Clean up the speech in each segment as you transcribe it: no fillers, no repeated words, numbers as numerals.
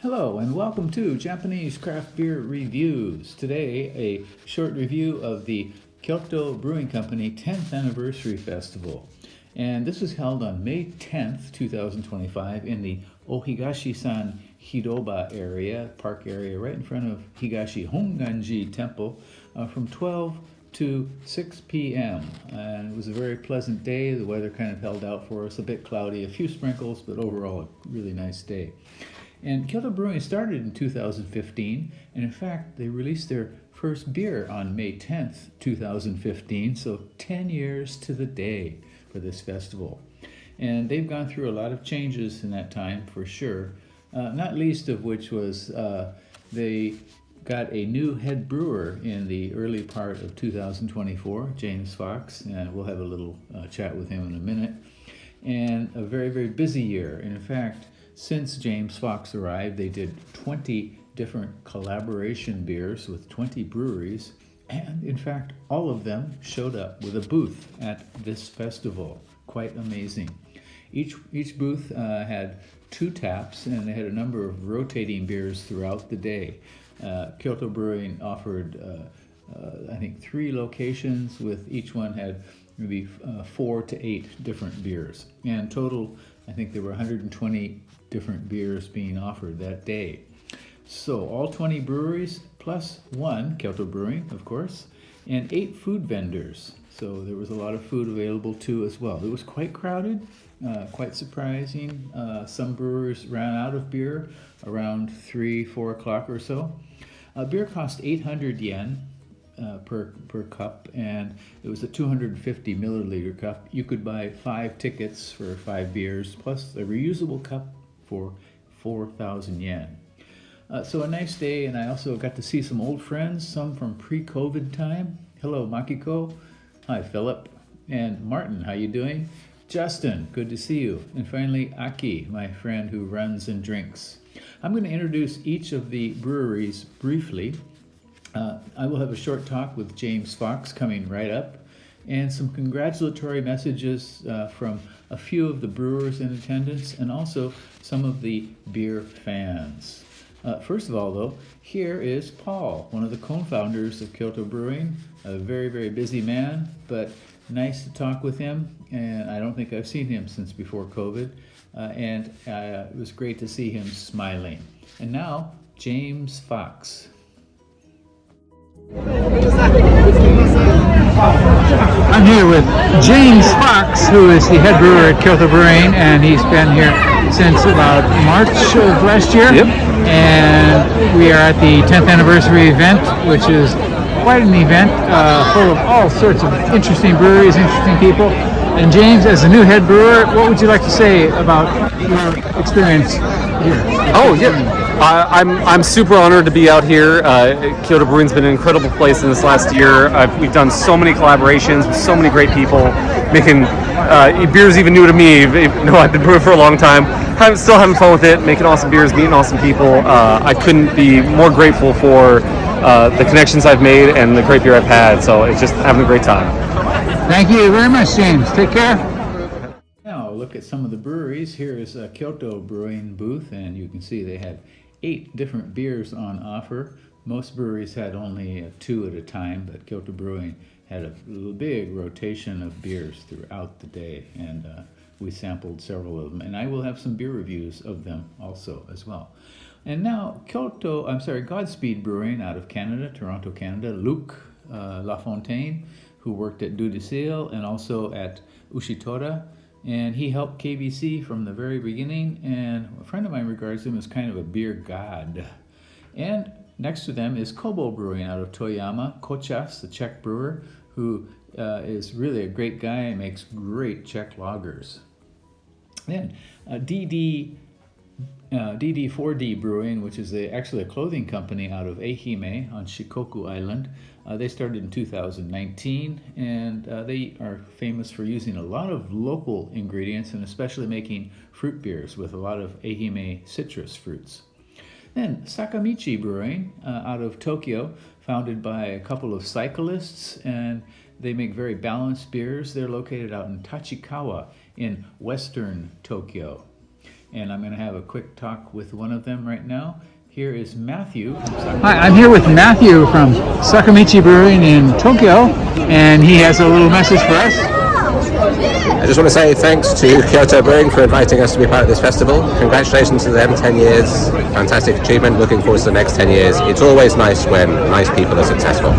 Hello and welcome to Japanese Craft Beer Reviews. Today, a short review of the Kyoto Brewing Company 10th Anniversary Festival. And this was held on May 10th, 2025 in the Ohigashisan Hiroba area, park area right in front of Higashi Honganji Temple from 12 to 6 p.m. And it was a very pleasant day. The weather kind of held out for us, a bit cloudy, a few sprinkles, but overall a really nice day. And Kyoto Brewing started in 2015, and in fact, they released their first beer on May 10th, 2015, so 10 years to the day for this festival. And they've gone through a lot of changes in that time, for sure, not least of which was they got a new head brewer in the early part of 2024, James Fox, and we'll have a little chat with him in a minute, and a very, very busy year. And in fact, since James Fox arrived, they did 20 different collaboration beers with 20 breweries, and in fact, all of them showed up with a booth at this festival. Quite amazing. Each booth had 2 taps, and they had a number of rotating beers throughout the day. Kyoto Brewing offered, I think, 3 locations, with each one had maybe 4 to 8 different beers. And total, I think there were 120 different beers being offered that day. So all 20 breweries plus 1, Kyoto Brewing, of course, and 8 food vendors. So there was a lot of food available too as well. It was quite crowded, quite surprising. Some brewers ran out of beer around 3-4 o'clock or so. Beer cost 800 yen per cup, and it was a 250 milliliter cup. You could buy 5 tickets for 5 beers plus a reusable cup for 4,000 yen. So a nice day, and I also got to see some old friends, some from pre-COVID time. Hello, Makiko. Hi, Philip. And Martin, how you doing? Justin, good to see you. And finally, Aki, my friend who runs and drinks. I'm going to introduce each of the breweries briefly. I will have a short talk with James Fox coming right up, and some congratulatory messages from a few of the brewers in attendance, and also some of the beer fans. First of all, though, here is Paul, one of the co-founders of Kyoto Brewing, a very, very busy man, but nice to talk with him, and I don't think I've seen him since before COVID, and it was great to see him smiling. And now, James Fox. I'm here with James Fox, who is the head brewer at Kyoto Brewing, and he's been here since about March of last year. Yep. And we are at the 10th anniversary event, which is quite an event, full of all sorts of interesting breweries, interesting people. And James, as the new head brewer, what would you like to say about your experience here? Oh, yeah. I'm super honored to be out here. Kyoto Brewing's been an incredible place in this last year. We've done so many collaborations with so many great people, making beers even new to me, even though I've been brewing for a long time. Still having fun with it, making awesome beers, meeting awesome people. I couldn't be more grateful for the connections I've made and the great beer I've had. So it's just having a great time. Thank you very much, James. Take care. Now look at some of the breweries. Here is a Kyoto Brewing booth, and you can see they had 8 different beers on offer. Most breweries had only 2 at a time, but Kyoto Brewing had a big rotation of beers throughout the day, and we sampled several of them, and I will have some beer reviews of them also as well. And now Godspeed Brewing out of Canada, Toronto, Canada, Luc Lafontaine, who worked at Dudicile and also at Ushitora, and he helped KBC from the very beginning, and a friend of mine regards him as kind of a beer god. And next to them is Kobo Brewing out of Toyama, Kochas, the Czech brewer, who is really a great guy and makes great Czech lagers. Then DD4D Brewing, which is actually a clothing company out of Ehime on Shikoku Island. They started in 2019, and they are famous for using a lot of local ingredients, and especially making fruit beers with a lot of Ehime citrus fruits. Then Sakamichi Brewing out of Tokyo, founded by a couple of cyclists, and they make very balanced beers. They're located out in Tachikawa in western Tokyo. and I'm going to have a quick talk with one of them right now. Here is Matthew. Hi, I'm here with Matthew from Sakamichi Brewing in Tokyo, and he has a little message for us. I just want to say thanks to Kyoto Brewing for inviting us to be part of this festival. Congratulations to them, 10 years, fantastic achievement, looking forward to the next 10 years. It's always nice when nice people are successful.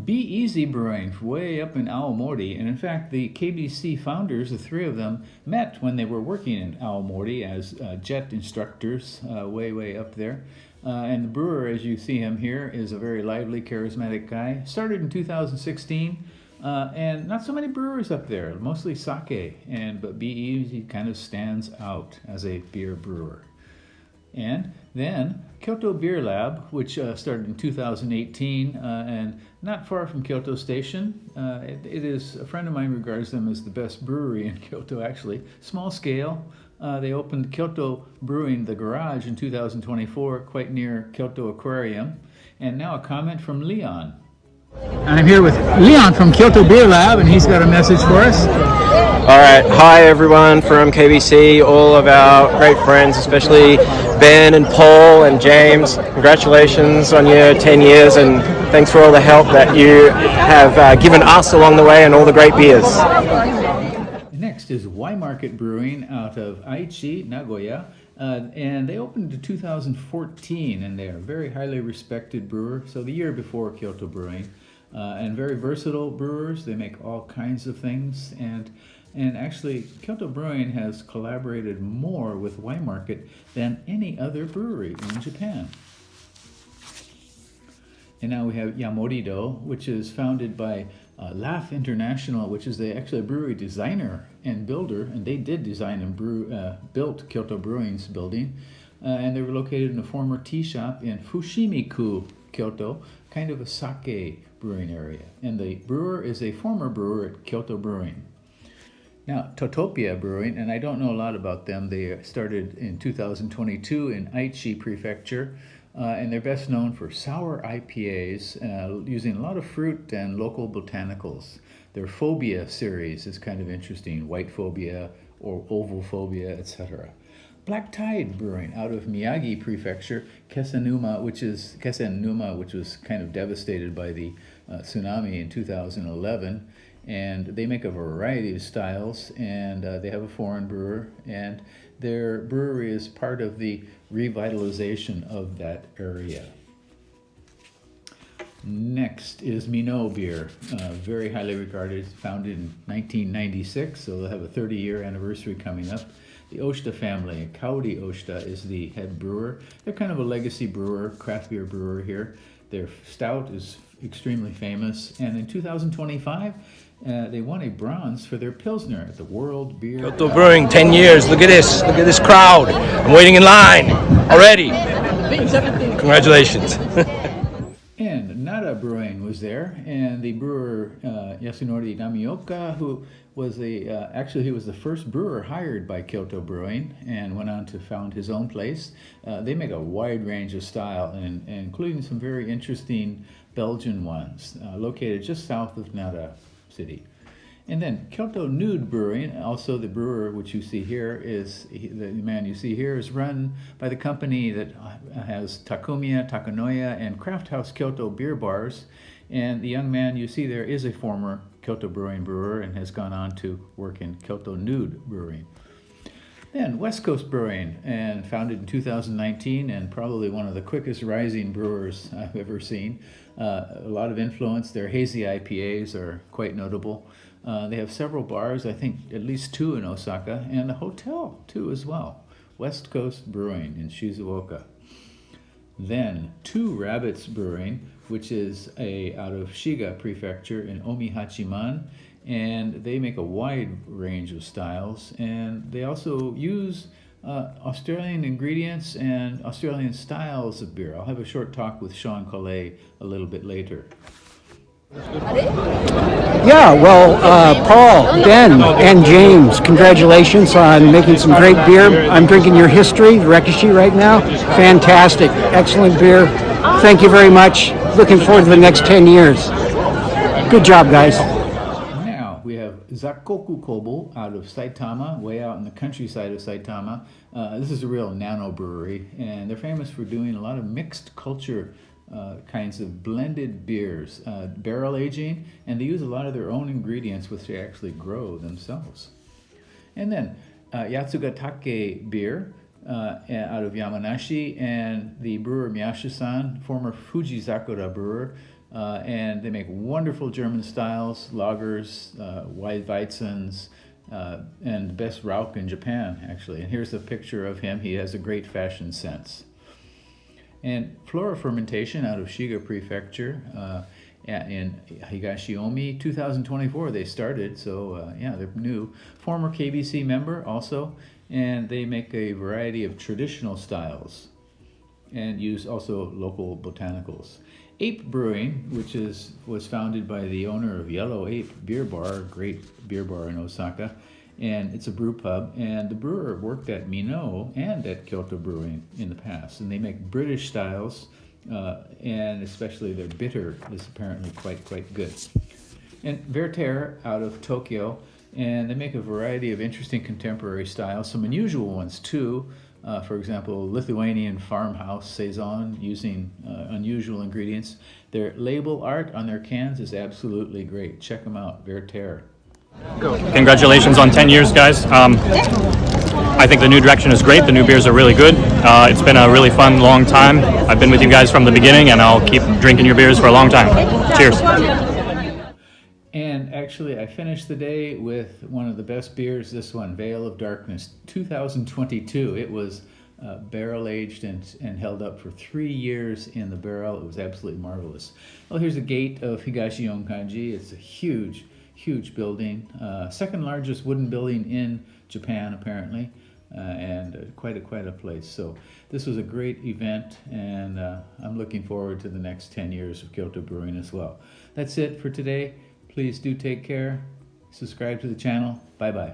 Be Easy Brewing, way up in Aomori, and in fact the KBC founders, the three of them, met when they were working in Aomori as jet instructors, way up there. And the brewer, as you see him here, is a very lively, charismatic guy. Started in 2016, and not so many brewers up there, mostly sake, but Be Easy kind of stands out as a beer brewer. And then Kyoto Beer Lab, which started in 2018, and not far from Kyoto Station. It is, a friend of mine regards them as the best brewery in Kyoto, actually. Small scale. They opened Kyoto Brewing, the garage, in 2024, quite near Kyoto Aquarium. And now a comment from Leon. I'm here with Leon from Kyoto Beer Lab, and he's got a message for us. All right, hi everyone from KBC, all of our great friends, especially Ben and Paul and James. Congratulations on your 10 years, and thanks for all the help that you have given us along the way and all the great beers. Next is Y Market Brewing out of Aichi, Nagoya. And they opened in 2014, and they are a very highly respected brewer, so the year before Kyoto Brewing, and very versatile brewers. They make all kinds of things, and actually Kyoto Brewing has collaborated more with Y Market than any other brewery in Japan. And now we have Yamorido, which is founded by Laugh International, which is actually a brewery designer and builder, and they did design and built Kyoto Brewing's building, and they were located in a former tea shop in Fushimi-ku, Kyoto, kind of a sake brewing area. And the brewer is a former brewer at Kyoto Brewing. Now, Totopia Brewing, and I don't know a lot about them. They started in 2022 in Aichi Prefecture. And they're best known for sour IPAs, using a lot of fruit and local botanicals. Their Phobia series is kind of interesting, white phobia or oval phobia, etc. Black Tide Brewing out of Miyagi Prefecture, Kesenuma, which was kind of devastated by the tsunami in 2011. And they make a variety of styles, and they have a foreign brewer, and their brewery is part of the revitalization of that area. Next is Mino Beer, very highly regarded, founded in 1996, so they'll have a 30-year anniversary coming up. The Oshita family, Kaori Oshita, is the head brewer. They're kind of a legacy brewer, craft beer brewer here. Their stout is extremely famous, and in 2025, they won a bronze for their Pilsner at the World Beer. Kyoto Brewing, 10 years. Look at this crowd. I'm waiting in line already. Congratulations. And Nara Brewing was there, and the brewer Yasunori Namioka, who was actually he was the first brewer hired by Kyoto Brewing, and went on to found his own place. They make a wide range of style, and including some very interesting Belgian ones, located just south of Nara City. And then Kyoto Nude Brewing, also the brewer which you see here the man you see here is run by the company that has Takumiya, Takanoya, and Craft House Kyoto beer bars. And the young man you see there is a former Kyoto Brewing brewer and has gone on to work in Kyoto Nude Brewing. Then West Coast Brewing, and founded in 2019, and probably one of the quickest rising brewers I've ever seen. A lot of influence. Their hazy IPAs are quite notable. They have several bars, I think at least 2 in Osaka, and a hotel too as well. West Coast Brewing in Shizuoka. Then Two Rabbits Brewing, which is out of Shiga Prefecture in Omihachiman, and they make a wide range of styles, and they also use Australian ingredients and Australian styles of beer. I'll have a short talk with Sean Collet a little bit later. Yeah, well, Paul, Ben, and James, congratulations on making some great beer. I'm drinking your history, Rekishi, right now. Fantastic, excellent beer. Thank you very much. Looking forward to the next 10 years. Good job, guys. Now we have Zakkoku Kobo out of Saitama, way out in the countryside of Saitama. This is a real nano brewery, and they're famous for doing a lot of mixed culture kinds of blended beers, barrel aging, and they use a lot of their own ingredients which they actually grow themselves. And then Yatsugatake beer out of Yamanashi, and the brewer Miyashita-san, former Fujizakura brewer, and they make wonderful German styles, lagers, Weizens, and the best Rauch in Japan, actually. And here's a picture of him. He has a great fashion sense. And Flora Fermentation out of Shiga Prefecture in Higashiomi, 2024 they started, so they're new. Former KBC member also, and they make a variety of traditional styles and use also local botanicals. Ape Brewing, which was founded by the owner of Yellow Ape Beer Bar, a great beer bar in Osaka, and it's a brew pub, and the brewer worked at Mino and at Kyoto Brewing in the past, and they make British styles, and especially their bitter is apparently quite good. And Verter out of Tokyo, and they make a variety of interesting contemporary styles, some unusual ones too. For example, Lithuanian farmhouse saison using unusual ingredients. Their label art on their cans is absolutely great. Check them out, Verter. Congratulations on 10 years, guys. I think the new direction is great. The new beers are really good. It's been a really fun, long time. I've been with you guys from the beginning, and I'll keep drinking your beers for a long time. Cheers. And actually, I finished the day with one of the best beers, this one, Veil of Darkness, 2022. It was barrel aged and held up for 3 years in the barrel. It was absolutely marvelous. Well, here's a gate of Higashi Honganji. It's a huge building, second largest wooden building in Japan apparently, and quite a place. So this was a great event, and I'm looking forward to the next 10 years of Kyoto Brewing as well. That's it for today. Please do take care. Subscribe to the channel. Bye bye.